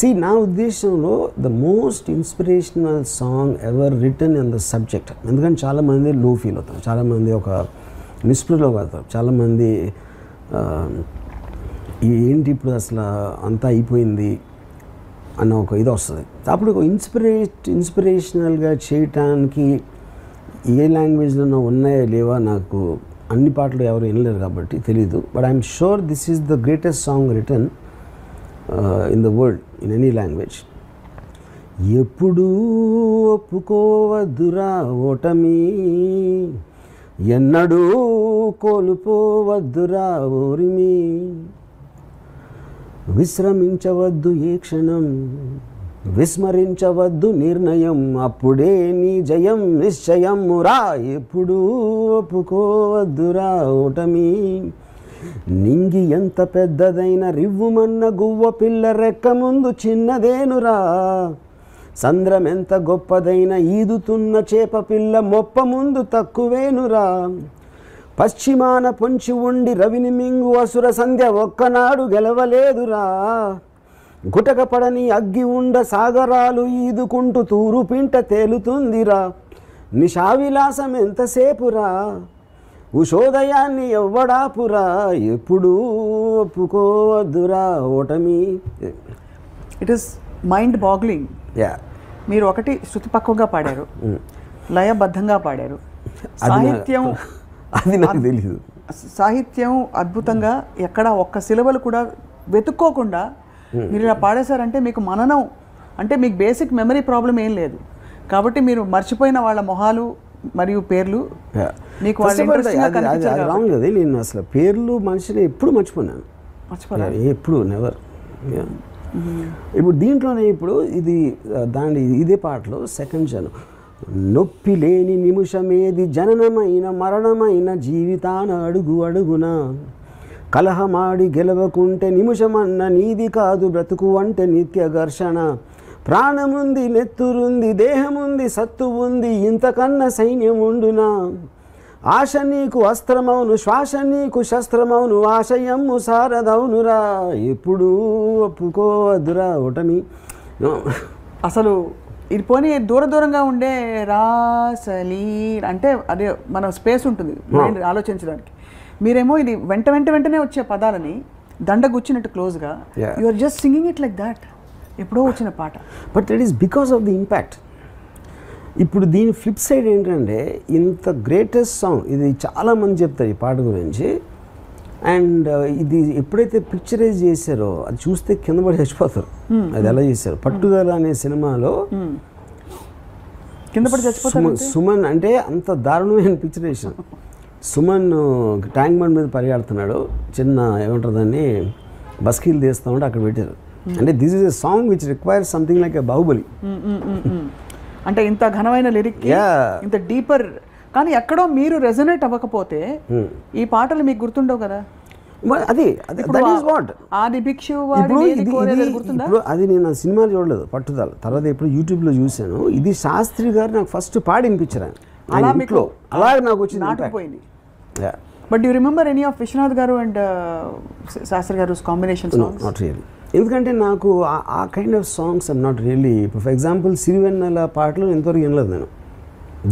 See, నా ఉద్దేశంలో the most inspirational song ever return in the subject. ఎందుకంటే చాలామంది లో ఫీల్ అవుతారు, చాలామంది ఒక నిస్పృహలో పడతారు, చాలామంది ఏంటి ఇప్పుడు అసలు అంతా అయిపోయింది అన్న ఒక ఇది వస్తుంది. అప్పుడు ఒక ఇన్స్పిరేషనల్గా చేయటానికి ఏ లాంగ్వేజ్లో ఉన్నాయా లేవా నాకు అన్ని పాటలు ఎవరు వినలేరు కాబట్టి తెలీదు. But I'm sure this is the greatest song return in the world in any language. ఎప్పుడూ ఒప్పుకోవద్దురా ఓటమి, ఎన్నడూ కోల్పోవద్దురా ఓరిమి, విశ్రమించవద్దు ఏ క్షణం, విస్మరించవద్దు నిర్ణయం, అప్పుడే నీ జయం నిశ్చయం రా. ఎప్పుడూ ఒప్పుకోవద్దురా ఓటమి, నింగి ఎంత పెద్దదైన రివ్వుమన్న గువ్వ పిల్ల రెక్క ముందు చిన్నదేనురా, సంద్రం ఎంత గొప్పదైన ఈదుతున్న చేప పిల్ల మొప్ప ముందు తక్కువేనురా, పశ్చిమాన పొంచి ఉండి రవిని మింగు అసుర సంధ్య ఒక్కనాడు గెలవలేదురా, గుటక పడని అగ్గి ఉండ సాగరాలు ఈదుకుంటూ తూరు పింట తేలుతుందిరా, నిషావిలాసం ఎంతసేపురా, ఉషోదయాన్ని ఎవ్వడాపురా, ఎప్పుడూ ఒప్పుకోవద్దురా ఓటమి. It is mind boggling. మీరు ఒకటి శృతిపక్వంగా పాడారు, లయబద్ధంగా పాడారు, సాహిత్యం అది నాకు తెలియదు, సాహిత్యం అద్భుతంగా ఎక్కడ ఒక్క సిలబలు కూడా వెతుక్కోకుండా మీరు ఇలా పాడేశారంటే మీకు మననం అంటే మీకు బేసిక్ మెమరీ ప్రాబ్లం ఏం లేదు కాబట్టి మీరు మర్చిపోయిన వాళ్ళ మొహాలు మరియు పేర్లు మీకు రాంగ్ కదా. నేను అసలు పేర్లు మనిషిని ఎప్పుడు మర్చిపోయాను, ఎప్పుడు నెవర్. ఇప్పుడు దీంట్లోనే ఇప్పుడు ఇది ఇదే పాటలో సెకండ్ జనం, నొప్పి లేని నిమిషమేది జననమైన మరణమైన జీవితాన అడుగు అడుగున, కలహమాడి గెలవకుంటే నిమిషమన్న నీది కాదు బ్రతుకు అంటే నిత్య ఘర్షణ, ప్రాణముంది నెత్తురుంది దేహముంది సత్తు ఉంది ఇంతకన్నా సైన్యం ఉండునా, ఆశ నీకు అస్త్రమౌను శ్వాస నీకు శస్త్రమౌను ఆశయమ్ము సారదౌనురా, ఎప్పుడూ ఒప్పుకోవద్దురా ఓటమి. అసలు ఇది పోనీ దూరంగా ఉండే రాసలి అంటే అదే మన స్పేస్ ఉంటుంది మైండ్ ఆలోచించడానికి, మీరేమో ఇది వెంటనే వచ్చే పదాలని దండగుచ్చినట్టు క్లోజ్గా you are just singing it like that, ఎప్పుడో వచ్చిన పాట. But it is because of the impact. ఇప్పుడు దీని ఫ్లిప్ సైడ్ ఏంటంటే ఇంత గ్రేటెస్ట్ సాంగ్ ఇది చాలామంది చెప్తారు ఈ పాట గురించి, అండ్ ఇది ఎప్పుడైతే పిక్చరైజ్ చేశారో అది చూస్తే కింద పడి చచ్చిపోతారు. అది ఎలా చేశారు, పట్టుదల అనే సినిమాలో కింద పడి చచ్చిపోతారు. సుమన్ అంటే అంత దారుణమైన పిక్చరేషన్, సుమన్ ట్యాంక్ బండ్ మీద పరిగెడుతున్నాడు, చిన్న ఏమంటారు దాన్ని బస్కీలు తీస్తూ ఉంటే అక్కడ పెట్టారు. అంటే this is a song which requires something like a Baahubali. అంటే ఇంత ఘనమైన లిరిక్, ఇంత డీపర్, కానీ ఎక్కడో మీరు రెజొనేట్ అవ్వకపోతే ఈ పాటలు మీకు గుర్తుండవు కదా. అది అది నేను సినిమాలు చూడలేదు పట్టుదల, తర్వాత ఎప్పుడు యూట్యూబ్లో చూశాను. ఇది శాస్త్రి గారు నాకు ఫస్ట్ పాడి వినిపించారు, అలాగే నాకు వచ్చింది. But you remember any of Vishwanath గారు అండ్ శాస్త్రి గారు కాంబినేషన్ సాంగ్స్? నాట్ రియల్లీ, ఎందుకంటే నాకు ఆ kind of songs I'm not really. For example Sirivennela పాటలు ఎంతవరకు వినలేదు నేను,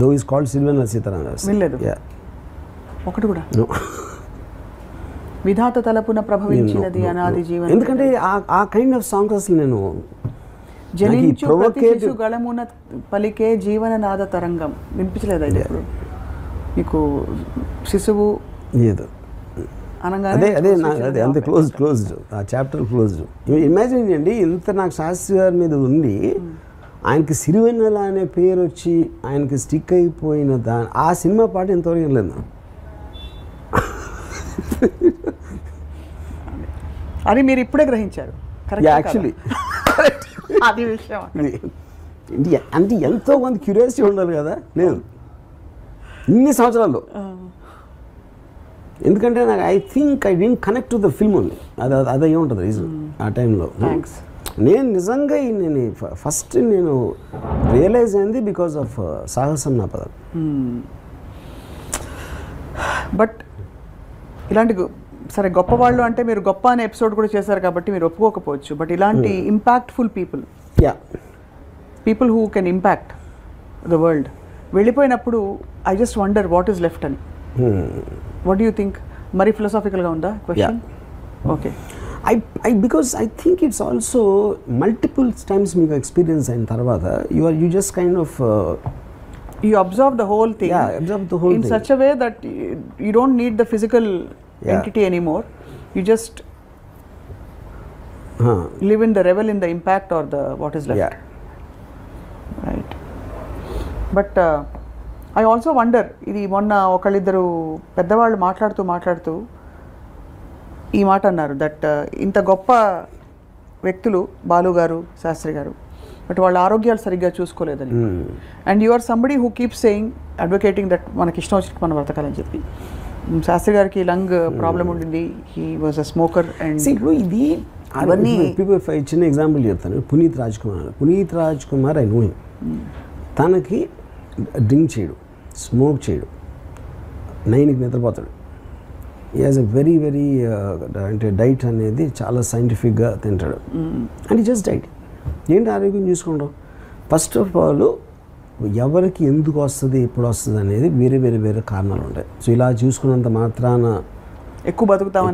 though is called Sirivennela Sitaramaraju. వినలేదు ఒకటి కూడా. విధాత తలపున ప్రభవించినది అనాది జీవనం, ఎందుకంటే ఆ కైండ్ ఆఫ్ సాంగ్స్ అసలు నేను జనించు ప్రతి శిశు గళమున పలికే జీవన నాద తరంగం వినిపించలేదు. అయితే ఇప్పుడు మీకు శిశువు లేదు అదే అంతే క్లోజ్డ్ ఆ చాప్టర్ క్లోజ్డ్. ఇమాజిన్ చేయండి, ఇంత నాకు శాస్త్రి గారి మీద ఉండి ఆయనకి సిరివెన్నెల అనే పేరు వచ్చి ఆయనకి స్టిక్ అయిపోయిన ఆ సినిమా పాట ఎంతవరకు వెళ్ళలేదు. అది మీరు ఇప్పుడే గ్రహించారు యాక్చువల్లీ. అది విషయం అంటే ఎంతో మంది క్యూరియాసిటీ ఉండాలి కదా, లేదు ఇన్ని సంవత్సరాల్లో. ఎందుకంటే నాకు I think I didn't connect to the film only, అదే ఉంటుంది రీజన్ ఆ టైంలో. నేను నిజంగా నేను ఫస్ట్ నేను రియలైజ్ అయింది బికాస్ ఆఫ్ సాహసం నా పదం. బట్ ఇలాంటి సరే గొప్పవాళ్ళు అంటే మీరు గొప్ప అనే ఎపిసోడ్ కూడా చేశారు కాబట్టి మీరు ఒప్పుకోకపోవచ్చు, బట్ ఇలాంటి impactful people who can impact the world వెళ్ళిపోయినప్పుడు I just wonder what is left అని. What do you think? మరీ ఫిలాసాఫికల్గా ఉందా question? Okay. Because I think it's also multiple times మీకు ఎక్స్పీరియన్స్ అయిన తర్వాత you just kind of you observe the whole thing. Yeah, observe the whole in thing. such a way that you don't need the physical entity anymore. You just live in the revel in the impact or the what is left. Yeah. Right. But I also wonder, ఇది మొన్న ఒకళ్ళిద్దరు పెద్దవాళ్ళు మాట్లాడుతూ ఈ మాట అన్నారు, that ఇంత గొప్ప వ్యక్తులు బాలు గారు, శాస్త్రి గారు, బట్ వాళ్ళ ఆరోగ్యాలు సరిగ్గా చూసుకోలేదని. And you are somebody who keep saying, advocating that మనకి ఇష్టం వచ్చినట్టు మనం బ్రతకాలని చెప్పి. శాస్త్రి గారికి లంగ్ ప్రాబ్లం ఉండింది, he was a smoker. And ఇప్పుడు ఇది అవన్నీ చిన్న ఎగ్జాంపుల్ చెప్తాను. Puneeth Raj Kumar I know him. తనకి డ్రింక్ చేయడు, స్మోక్ చేయడు, 9కి నిద్రపోతాడు. ఈ హాజ్ ఎ వెరీ అంటే డైట్ అనేది చాలా సైంటిఫిక్గా తింటాడు. అండ్ ఈ జస్ట్ డైట్. ఏంటి ఆరోగ్యం చూసుకోవడం? ఫస్ట్ ఆఫ్ ఆల్ ఎవరికి ఎందుకు వస్తుంది, ఎప్పుడు వస్తుంది అనేది వేరే కారణాలు ఉంటాయి. సో ఇలా చూసుకున్నంత మాత్రాన ఎక్కువ బతుకుతాం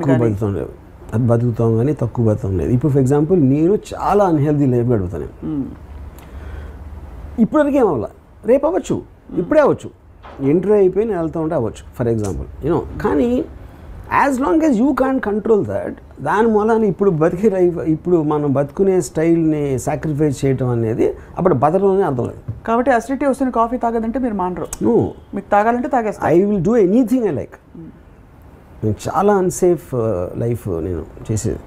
లేదు, అది బతుకుతాం కానీ తక్కువ బతుకుతాం లేదు. ఇప్పుడు ఫర్ ఎగ్జాంపుల్ నేను చాలా అన్హెల్దీ లైఫ్ గడుపుతాను. ఇప్పటివరకు ఏమవ్వాల, రేపు అవ్వచ్చు, ఇప్పుడే అవ్వచ్చు, ఎంట్రీ అయిపోయి నేను వెళ్తూ ఉంటే అవ్వచ్చు ఫర్ ఎగ్జాంపుల్ కానీ as long as you can control that, దాని మూలాన్ని ఇప్పుడు బతికే లైఫ్, ఇప్పుడు మనం బతుకునే స్టైల్ని సాక్రిఫైస్ చేయడం అనేది అప్పుడు బతకలోనే అర్థం లేదు. కాబట్టి అసిడిటీ వస్తున్న కాఫీ తాగదంటే మీరు మానరు, మీకు తాగాలంటే తాగేస్తా. I will do anything I like. నేను చాలా అన్సేఫ్ లైఫ్ నేను చేసేది.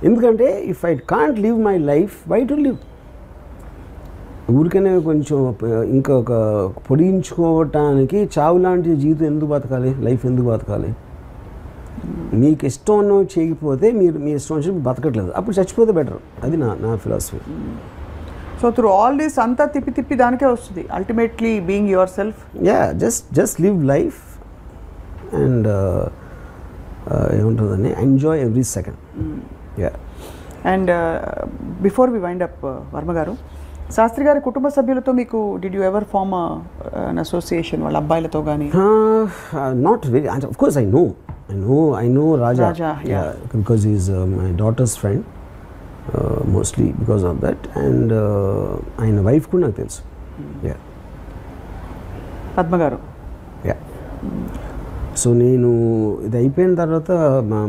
ఎందుకంటే if I can't live my life, why to live? ఊరికనే కొంచెం ఇంకొక పొడిగించుకోవటానికి చావు లాంటి జీవితం ఎందుకు బతకాలి, లైఫ్ ఎందుకు బతకాలి? మీకు ఇష్టం ఉన్నవి చేయకపోతే మీరు మీ ఇష్టం వచ్చి బతకట్లేదు, అప్పుడు చచ్చిపోతే బెటర్. అది నా philosophy. So through all this అంతా తిప్పి దానికే వస్తుంది ultimately being yourself. Yeah, just live life and ఏముంటుందని enjoy every second. Yeah. And before we wind up, Varma గారు, శాస్త్రి గారి కుటుంబ సభ్యులతో మీకు did you ever form an association, వాళ్ళ అబ్బాయిలతో కానీ? Not very. Of course I know Raja. Yeah, because he's my daughter's friend, mostly because of that. And ఆయన wife కూడా నాకు తెలుసు. Yeah. పద్మ గారు. Yeah. సో నేను ఇది అయిపోయిన తర్వాత మా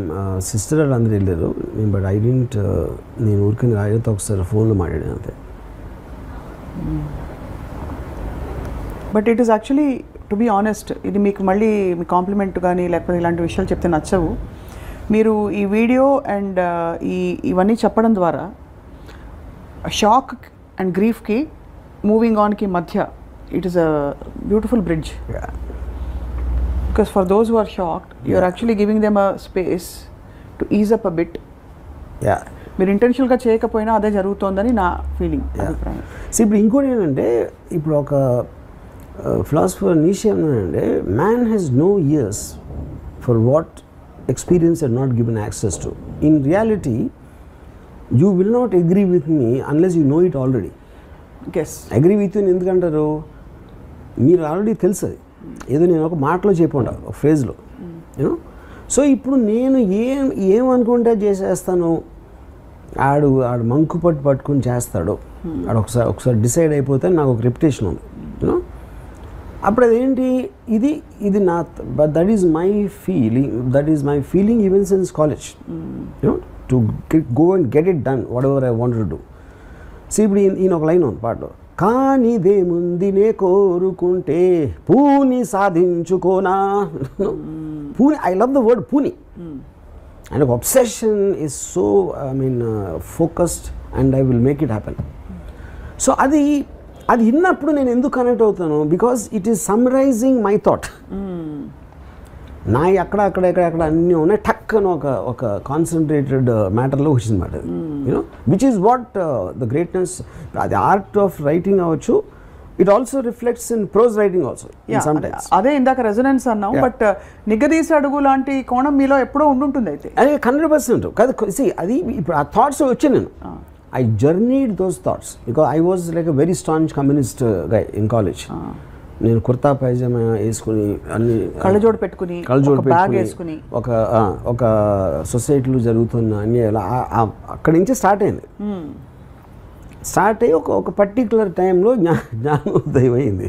సిస్టర్ అందరూ వెళ్ళారు, బట్ ఐ డింట్. నేను ఊరికని రాజతో ఒకసారి ఫోన్లో మాట్లాడాను అంతే. But it is actually, to be honest, ఇది మీకు మళ్ళీ మీ కాంప్లిమెంట్ కానీ లేకపోతే ఇలాంటి విషయాలు చెప్తే నచ్చవు. మీరు ఈ వీడియో అండ్ ఇవన్నీ చెప్పడం ద్వారా షాక్ అండ్ గ్రీఫ్కి, మూవింగ్ ఆన్కి మధ్య it is a beautiful bridge. Because for those who are shocked, you are actually giving them a space to ease up a bit. మీరు ఇంటెన్షనల్గా చేయకపోయినా అదే జరుగుతోందని నా ఫీలింగ్, అభిప్రాయం. సో ఇప్పుడు ఇంకోటి ఏంటంటే, ఇప్పుడు ఒక ఫిలాసఫర్ నీషే ఏమన్నాడంటే, man has no ears for what experience are not given access to. In reality you will not agree with me unless you know it already. Agree with you ఎందుకంటారు? మీరు already తెలుసు, అది ఏదో నేను ఒక మాటలో చెప్పండి, ఒక ఫ్రేజ్లో. సో ఇప్పుడు నేను ఏమనుకుంటే చేసేస్తాను, ఆడు మంకు పట్టుకుని చేస్తాడు, ఆడు ఒకసారి డిసైడ్ అయిపోతే నాకు ఒక రెప్యుటేషన్ ఉంది. అప్పుడు అదేంటి, ఇది నా, but that is my feeling even since college, to go and get it done what ever I wanted to do. So ఇప్పుడు ఈయన ఒక లైన్ ఉంది పాటలో, కానిదేముంది నే కోరుకుంటే పూని సాధించుకోనా. పూని, ఐ లవ్ ద వర్డ్ పూని. And obsession is so, focused and I will make it happen. So అది విన్నప్పుడు నేను ఎందుకు కనెక్ట్ అవుతాను? Because it is summarising my thought. నా అక్కడ అన్నీ ఉన్నాయి, టక్ అని ఒక కాన్సన్ట్రేటెడ్ మ్యాటర్లో వచ్చిందన్నమాట. Which is what the greatness. అది ఆర్ట్ ఆఫ్ రైటింగ్ అవ్వచ్చు, it also reflects in prose writing also అదే ఇందాక రెజొనెన్స్ అన్నాం, బట్ నిగదీసి అడుగు లాంటి కోణం మీలో ఎప్పుడో ఉండుంటుంది అయితే. అదే 100% కాదు. అది ఇప్పుడు ఆ థాట్స్ వచ్చి నేను I journeyed those thoughts because I was like a very staunch communist guy in college. నేను కుర్తా పైజామా వేసుకుని అన్ని కళ్ళజోడు పెట్టుకుని ఒక సొసైటీలో జరుగుతున్న అన్ని అక్కడి నుంచి స్టార్ట్ అయింది. స్టార్ట్ అయ్యి ఒక పర్టికులర్ టైంలో జ్ఞానోదయం అయింది.